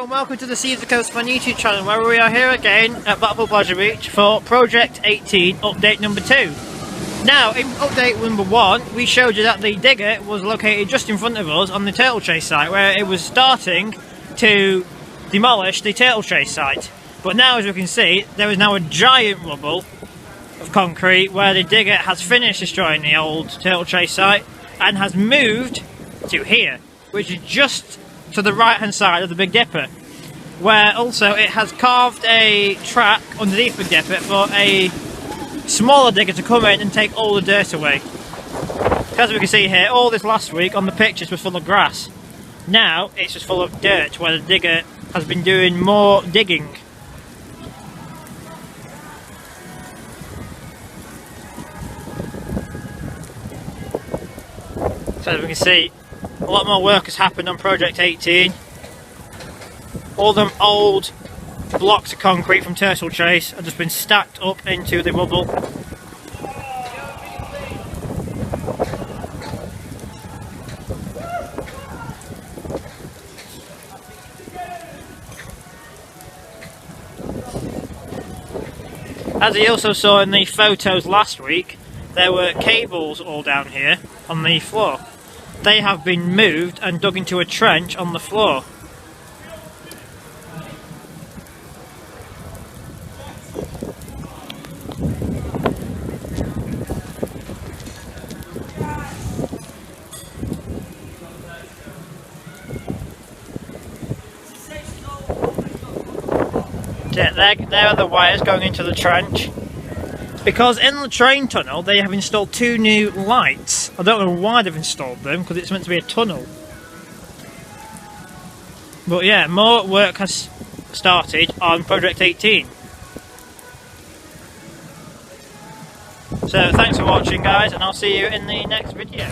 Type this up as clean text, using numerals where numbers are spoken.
Welcome to the Sea of the Coast Fan YouTube channel, where we are here again at Blackpool Pleasure Beach for Project 18 update number 2. Now, in update number 1, we showed you that the digger was located just in front of us on the turtle chase site, where it was starting to demolish the turtle chase site. But now, as we can see, there is now a giant rubble of concrete where the digger has finished destroying the old turtle chase site and has moved to here, which is just to the right hand side of the Big Dipper, where also it has carved a track underneath Big Dipper for a smaller digger to come in and take all the dirt away. As we can see here, all this last week on the pictures was full of grass. Now it's just full of dirt where the digger has been doing more digging. So as we can see, a lot more work has happened on Project 18. All them old blocks of concrete from Turtle Chase have just been stacked up into the rubble. As you also saw in the photos last week, there were cables all down here on the floor. They have been moved and dug into a trench on the floor. There are the wires going into the trench. Because in the train tunnel they have installed 2 new lights. I don't know why they've installed them, because it's meant to be a tunnel. But yeah, more work has started on Project 18. So thanks for watching, guys, and I'll see you in the next video.